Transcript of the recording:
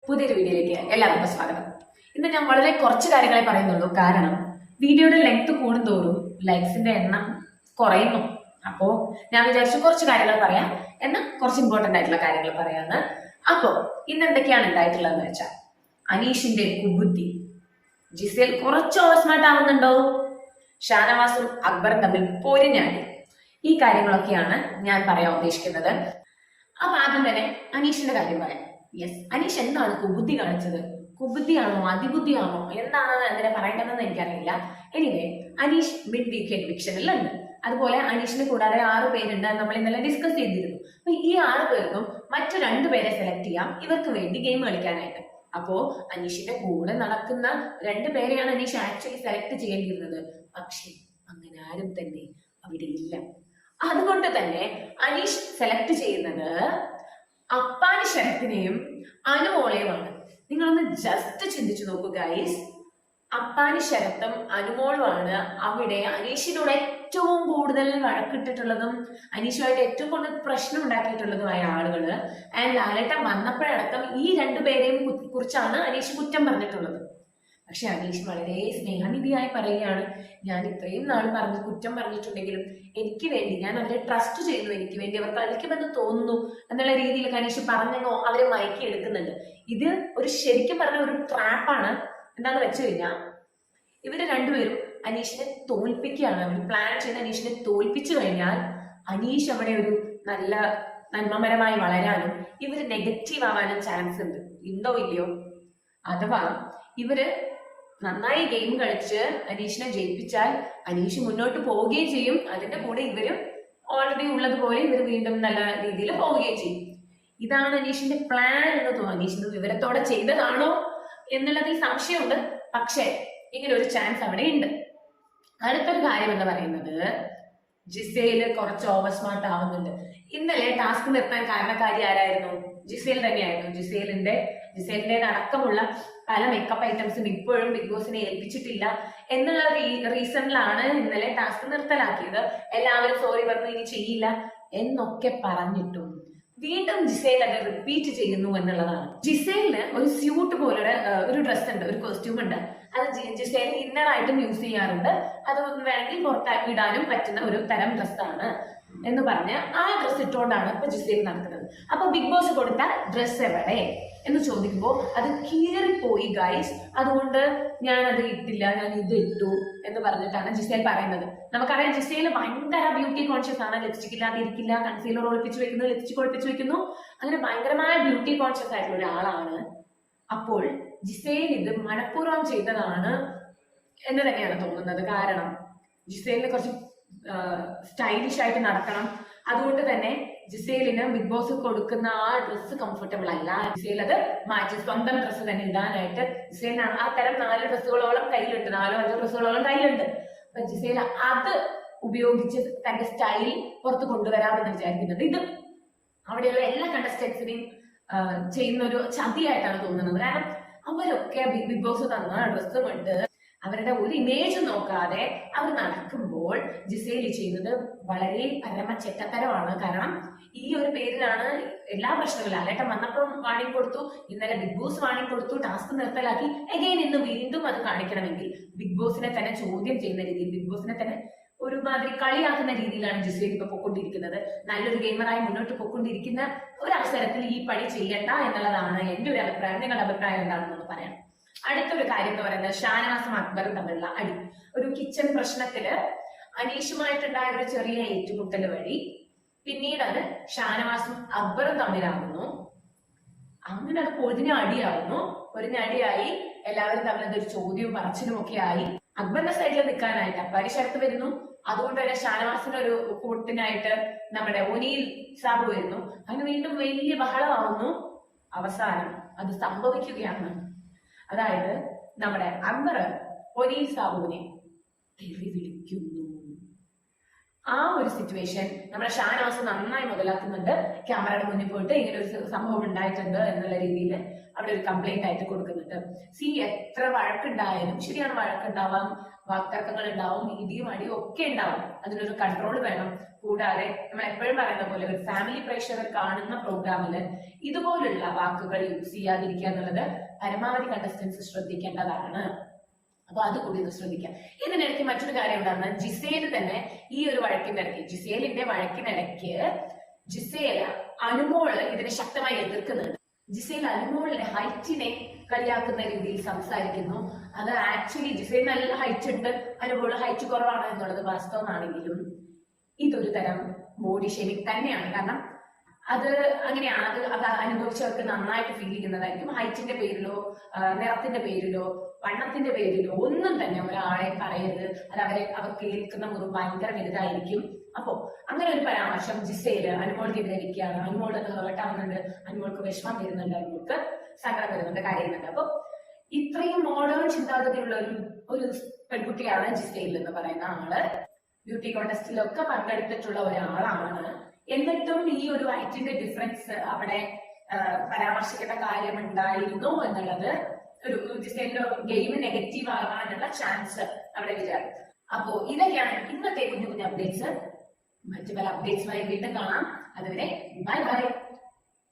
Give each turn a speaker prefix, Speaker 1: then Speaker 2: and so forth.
Speaker 1: പുതിയൊരു വീഡിയോയിലേക്ക് എല്ലാവർക്കും സ്വാഗതം. ഇന്ന് ഞാൻ വളരെ കുറച്ച് കാര്യങ്ങളെ പറയുന്നുള്ളൂ. കാരണം വീഡിയോയുടെ ലെങ്ത് കൂടുന്തോറും ലൈക്സിന്റെ എണ്ണം കുറയുന്നു. അപ്പോ ഞാൻ വിചാരിച്ചു കുറച്ച് കാര്യങ്ങൾ പറയാം, എന്നാൽ കുറച്ച് ഇമ്പോർട്ടന്റ് ആയിട്ടുള്ള കാര്യങ്ങൾ പറയാന്ന്. അപ്പോ ഇന്ന് എന്തൊക്കെയാണ് ഉണ്ടായിട്ടുള്ളതെന്ന് വെച്ചാൽ, അനീഷിന്റെ കുബുദ്ധി, ജിസേൽ കുറച്ച് ഓവർ സ്മാർട്ട് ആവുന്നുണ്ടോ, ഷാനവാസും അക്ബറും തമ്മിൽ പൊരിഞ്ഞാടി, ഈ കാര്യങ്ങളൊക്കെയാണ് ഞാൻ പറയാൻ ഉദ്ദേശിക്കുന്നത്. അപ്പൊ ആദ്യം തന്നെ അനീഷിന്റെ കാര്യം പറയാം. യെസ്, അനീഷ് എന്താണ് കുബുദ്ധി കാണിച്ചത്? കുബുദ്ധിയാണോ അതിബുദ്ധിയാണോ എന്താണ് അതിനെ പറയേണ്ടതെന്ന് എനിക്കറിയില്ല. എനിവേ, അനീഷ് മിഡ് വീക്കെൻഡ് വിക്ഷനിലുണ്ട്. അതുപോലെ അനീഷിനെ കൂടാതെ 6 പേരുണ്ട്, നമ്മൾ ഇന്നലെ ഡിസ്കസ് ചെയ്തിരുന്നു. അപ്പൊ ഈ 6 പേർക്കും മറ്റു 2 പേരെ സെലക്ട് ചെയ്യാം ഇവർക്ക് വേണ്ടി ഗെയിം കളിക്കാനായിട്ട്. അപ്പോ അനീഷിന്റെ കൂടെ നടക്കുന്ന 2 പേരെയാണ് അനീഷ് ആക്ച്വലി സെലക്ട് ചെയ്യേണ്ടിയിരുന്നത്. പക്ഷെ അങ്ങനെ ആരും തന്നെ അവിടെ ഇല്ല. അതുകൊണ്ട് തന്നെ അനീഷ് സെലക്ട് ചെയ്യുന്നത് അപ്പാനി ശരത്തിനെയും അനുമോളെയുമാണ്. നിങ്ങളൊന്ന് ജസ്റ്റ് ചിന്തിച്ചു നോക്കൂ ഗൈസ്. അപ്പാനി ശരത്തും അനുമോളുമാണ് അവിടെ അനീഷിനോട് ഏറ്റവും കൂടുതൽ വഴക്കിട്ടിട്ടുള്ളതും അനീഷുമായിട്ട് ഏറ്റവും കൂടുതൽ പ്രശ്നം ഉണ്ടാക്കിയിട്ടുള്ളതുമായ ആളുകള്. ആൻഡ് ലാലേട്ടൻ വന്നപ്പോഴടക്കം ഈ 2 പേരെയും കുറിച്ചാണ് അനീഷ് കുറ്റം പറഞ്ഞിട്ടുള്ളത്. പക്ഷെ അനീഷ് വളരെ സ്നേഹനിധിയായി പറയുകയാണ്, ഞാൻ ഇത്രയും നാൾ കുറ്റം പറഞ്ഞിട്ടുണ്ടെങ്കിലും എനിക്ക് വേണ്ടി ഞാൻ അവരെ ട്രസ്റ്റ് ചെയ്യുന്നു, എനിക്ക് വേണ്ടി അവർ കളിക്കുമെന്ന് തോന്നുന്നു എന്നുള്ള രീതിയിൽ അനീഷ് പറഞ്ഞോ അവരെ മയക്കി എടുക്കുന്നുണ്ട്. ഇത് ഒരു ശരിക്കും പറഞ്ഞ ഒരു ട്രാപ്പാണ്. എന്താന്ന് വെച്ച് കഴിഞ്ഞാൽ ഇവര് 2 പേരും അനീഷിനെ തോൽപ്പിക്കുകയാണ്. അവർ പ്ലാൻ ചെയ്ത് അനീഷിനെ തോൽപ്പിച്ചു കഴിഞ്ഞാൽ അനീഷ് അവിടെ ഒരു നല്ല നന്മപരമായി വളരാനും ഇവര് നെഗറ്റീവ് ആവാനും ചാൻസ് ഉണ്ട്. ഉണ്ടോ ഇല്ലയോ? അഥവാ ഇവര് നന്നായി ഗെയിം കളിച്ച് അനീഷിനെ ജയിപ്പിച്ചാൽ അനീഷ് മുന്നോട്ട് പോവുകയും ചെയ്യും. അതിന്റെ കൂടെ ഇവരും ഓൾറെഡി ഉള്ളതുപോലെ ഇവർ വീണ്ടും നല്ല രീതിയിൽ പോവുകയും ചെയ്യും. ഇതാണ് അനീഷിന്റെ പ്ലാൻ എന്ന് തോന്നുന്നു. അനീഷിന് വിവരത്തോടെ ചെയ്തതാണോ എന്നുള്ളതിൽ സംശയമുണ്ട്. പക്ഷെ ഇങ്ങനെ ഒരു ചാൻസ് അവിടെ ഉണ്ട്. അടുത്തൊരു കാര്യം എന്ന് പറയുന്നത്, ജിസേല് കുറച്ച് ഓവർ സ്മാർട്ട് ആവുന്നുണ്ട്. ഇന്നലെ ടാസ്ക് നിർത്താൻ കാരണക്കാരി ആരായിരുന്നു? ജിസേൽ തന്നെയായിരുന്നു. ജിസേലിന്റെ അടക്കമുള്ള പല മേക്കപ്പ് ഐറ്റംസും ഇപ്പോഴും ബിഗ് ബോസിനെ ഏൽപ്പിച്ചിട്ടില്ല എന്നുള്ള റീസണിലാണ് ഇന്നലെ ടാസ്ക് നിർത്തലാക്കിയത്. എല്ലാവരും സോറി പറഞ്ഞു, ഇനി ചെയ്യില്ല എന്നൊക്കെ പറഞ്ഞിട്ടും വീണ്ടും ജിസേൽ അത് റിപ്പീറ്റ് ചെയ്യുന്നു എന്നുള്ളതാണ്. ജിസേലിന് ഒരു സ്യൂട്ട് പോലൊരു ഒരു ഡ്രസ് ഉണ്ട്, ഒരു കോസ്റ്റ്യൂം ഉണ്ട്. അത് ജിസേൽ ഇന്നർ ആയിട്ടും യൂസ് ചെയ്യാറുണ്ട്. അത് വേണമെങ്കിൽ പുറത്താക്കി ഇടാനും പറ്റുന്ന ഒരു തരം ഡ്രസ്സാണ് എന്ന് പറഞ്ഞ് ആ ഡ്രസ് ഇട്ടുകൊണ്ടാണ് ഇപ്പൊ ജിസേൽ നടക്കുന്നത്. അപ്പൊ ബിഗ് ബോസ് കൊടുത്ത ഡ്രസ് എവിടെ എന്ന് ചോദിക്കുമ്പോൾ അത് കീറിപ്പോയി ഗൈസ്, അതുകൊണ്ട് ഞാൻ അത് ഇട്ടില്ല, ഞാൻ ഇത് ഇട്ടു എന്ന് പറഞ്ഞിട്ടാണ് ജിസേൽ പറയുന്നത്. നമുക്കറിയാം ജിസേൽ ഭയങ്കര ബ്യൂട്ടി കോൺഷ്യസ് ആണ്. ലിപ്സ്റ്റിക് ഇല്ലാതെ ഇരിക്കില്ല, കൺസീലർ ഒളിപ്പിച്ചു വെക്കുന്നു, ലിപ്സ്റ്റിക് ഒളിപ്പിച്ചു വെക്കുന്നു, അങ്ങനെ ഭയങ്കരമായ ബ്യൂട്ടി കോൺഷ്യസ് ആയിട്ടുള്ള ഒരാളാണ്. അപ്പോൾ ജിസേൽ ഇത് മനഃപൂർവ്വം ചെയ്തതാണ് എന്ന് തന്നെയാണ് തോന്നുന്നത്. കാരണം ജിസേലിന് കുറച്ച് സ്റ്റൈലിഷ് ആയിട്ട് നടക്കണം. അതുകൊണ്ട് തന്നെ ജിസേലിന് ബിഗ് ബോസ് കൊടുക്കുന്ന ആ ഡ്രസ്സ് കംഫർട്ടബിൾ അല്ല. ജിസേൽ അത് മാറ്റി സ്വന്തം ഡ്രസ്സ് തന്നെ ഇടാനായിട്ട് ജിസേലിന് ആ തരം 4 ഡ്രസ്സുകളോളം കയ്യിലുണ്ട്, 4-5 ഡ്രസ്സുകളോളം കയ്യിലുണ്ട്. അപ്പൊ ജിസേൽ അത് ഉപയോഗിച്ച് തന്റെ സ്റ്റൈൽ പുറത്ത് കൊണ്ടുവരാമെന്ന് വിചാരിക്കുന്നുണ്ട്. ഇത് അവിടെയുള്ള എല്ലാ കണ്ടസ്റ്റൻസിനെയും ചെയ്യുന്ന ഒരു ചതിയായിട്ടാണ് തോന്നുന്നത്. കാരണം അവരൊക്കെ ബിഗ് ബോസ് തന്ന ഡ്രസ്സും കൊണ്ട് അവരുടെ ഒരു ഇമേജ് നോക്കാതെ അവർ നടക്കുമ്പോൾ ജിസേൽ ചെയ്യുന്നത് വളരെ പരമ ചെറ്റത്തരമാണ്. കാരണം ഈ ഒരു പേരിലാണ് എല്ലാ പ്രശ്നങ്ങളും. ലാലേട്ടൻ വന്നപ്പോൾ വാണിംഗ് കൊടുത്തു, ഇന്നലെ ബിഗ് ബോസ് വാണിംഗ് കൊടുത്തു, ടാസ്ക് നിർത്തലാക്കി. എഗെയിൻ ഇന്ന് വീണ്ടും അത് കാണിക്കണമെങ്കിൽ ബിഗ് ബോസിനെ തന്നെ ചോദ്യം ചെയ്യുന്ന രീതിയിൽ, ബിഗ് ബോസിനെ തന്നെ ഒരുമാതിരി കളിയാക്കുന്ന രീതിയിലാണ് ജിസേൽ ഇപ്പൊ പൊക്കൊണ്ടിരിക്കുന്നത്. നല്ലൊരു ഗെയിമറായി മുന്നോട്ട് പൊക്കൊണ്ടിരിക്കുന്ന ഒരു അവസരത്തിൽ ഈ പണി ചെയ്യണ്ട എന്നുള്ളതാണ് എന്റെ ഒരു അഭിപ്രായം. നിങ്ങളുടെ അഭിപ്രായം എന്താണെന്ന് പറയാം. അടുത്തൊരു കാര്യം എന്ന് പറയുന്നത് ഷാനവാസും അക്ബറും തമ്മിലുള്ള അടി. ഒരു കിച്ചൺ പ്രശ്നത്തില് അനീഷുമായിട്ടുണ്ടായ ഒരു ചെറിയ ഏറ്റുമുട്ടൽ വഴി പിന്നീട് അത് ഷാനവാസും അക്ബറും തമ്മിലാകുന്നു. അങ്ങനെ അത് പൊരിഞ്ഞടിയായി എല്ലാവരും തമ്മിൽ അതൊരു ചോദ്യവും പറച്ചിലും ഒക്കെ ആയി. അക്ബറിന്റെ സൈഡിൽ നിൽക്കാനായിട്ട് അപ്പാനി ശരത്ത് വരുന്നു. അതുകൊണ്ട് തന്നെ ഷാനവാസിനൊരു കൂട്ടിനായിട്ട് നമ്മുടെ ഒനീൽ സാബു വരുന്നു. അതിന് വീണ്ടും വലിയ ബഹളമാവുന്നു. അവസാനം അത് സംഭവിക്കുകയാണ്. അതായത് നമ്മുടെ അക്ബർ ഒനീൽ സാബുവിനെ തെറി വിളിക്കുന്നു. ആ ഒരു സിറ്റുവേഷൻ നമ്മുടെ ഷാനവാസ് നന്നായി മുതലാക്കുന്നുണ്ട്. ക്യാമറയുടെ മുന്നിൽ പോയിട്ട് ഇങ്ങനെ ഒരു സംഭവം ഉണ്ടായിട്ടുണ്ട് എന്നുള്ള രീതിയിൽ അവിടെ ഒരു കംപ്ലൈന്റ് ആയിട്ട് കൊടുക്കുന്നുണ്ട്. എത്ര വഴക്കുണ്ടായാലും ശരിയാണ്, വഴക്കുണ്ടാവാം, വാക്തർക്കങ്ങൾ ഉണ്ടാവും, ഇടിയും അടിയും ഒക്കെ ഉണ്ടാവും. അതിനൊരു കൺട്രോൾ വേണം. കൂടാതെ നമ്മൾ എപ്പോഴും പറയുന്ന പോലെ ഒരു ഫാമിലി പ്രേക്ഷകർ കാണുന്ന പ്രോഗ്രാമില് ഇതുപോലുള്ള വാക്കുകൾ യൂസ് ചെയ്യാതിരിക്കുക എന്നുള്ളത് പരമാവധി കണ്ടസ്റ്റൻസ് ശ്രദ്ധിക്കേണ്ടതാണ്. അപ്പൊ അത് കൂടി ഒന്ന് ശ്രദ്ധിക്കാം. ഇതിനിടയ്ക്ക് മറ്റൊരു കാര്യം ഉണ്ടാകുന്ന ജിസേൽ തന്നെ ഈ ഒരു വഴക്കിനിടയ്ക്ക്, ജിസേലിന്റെ വഴക്കിനിടയ്ക്ക് ജിസേൽ അനുമോള് ഇതിനെ ശക്തമായി എതിർക്കുന്നുണ്ട്. ജിസേൽ അനുമോളിന്റെ ഹൈറ്റിനെ കളിയാക്കുന്ന രീതിയിൽ സംസാരിക്കുന്നു. അത് ആക്ച്വലി ജിസേൽ നല്ല ഹൈറ്റ് ഉണ്ട്, അനുമോള് ഹൈറ്റ് കുറവാണ് എന്നുള്ളത് വാസ്തവമാണെങ്കിലും ഇതൊരു തരം ബോഡി ഷേമിംഗ് തന്നെയാണ്. കാരണം അത് അങ്ങനെയാണ്, അത് അനുഭവിച്ചവർക്ക് നന്നായിട്ട് ഫീൽ ചെയ്യുന്നതായിരിക്കും. ഹൈറ്റിന്റെ പേരിലോ നിറത്തിന്റെ പേരിലോ വണ്ണത്തിന്റെ പേരിലോ ഒന്നും തന്നെ ഒരാളെ പറയരുത്. അത് അവർക്ക് ഏൽക്കുന്ന മുറിവ് ഭയങ്കര വലുതായിരിക്കും. അപ്പോ അങ്ങനെ ഒരു പരാമർശം ജിസേല് അനുമോൾക്കെതിരെ വെക്കുകയാണ്. അനുമോൾക്ക് ഹേർട്ട് ആവുന്നുണ്ട്, അനുമോൾക്ക് വിഷമം വരുന്നുണ്ട്, അനുമോൾക്ക് സങ്കടം വരുന്നുണ്ട്, കരയുന്നുണ്ട്. അപ്പൊ ഇത്രയും മോഡേൺ ചിന്താഗതിയുള്ള ഒരു പെൺകുട്ടിയാണ് ജിസേൽ എന്ന് പറയുന്ന ആള്. ബ്യൂട്ടി കോntestലൊക്കെ പങ്കെടുത്തിട്ടുള്ള ഒരാളാണ്. എന്നിട്ടും ഈ ഒരു ഹൈറ്റിന്റെ ഡിഫറൻസ് അവിടെ പരാമർശിക്കേണ്ട കാര്യം ഉണ്ടായിരുന്നു എന്നുള്ളത് ഒരു ജിസേലിന്റെ ഗെയിം നെഗറ്റീവ് ആകാനുള്ള ചാൻസ് അവിടെ വിചാരിച്ചു. അപ്പോ ഇതൊക്കെയാണ് ഇന്നത്തെ കുഞ്ഞു കുഞ്ഞു അപ്ഡേറ്റ്സ്. മറ്റു പല അപ്ഡേറ്റ്സുമായി വീണ്ടും കാണാം. അതുവരെ ബൈ ബൈ.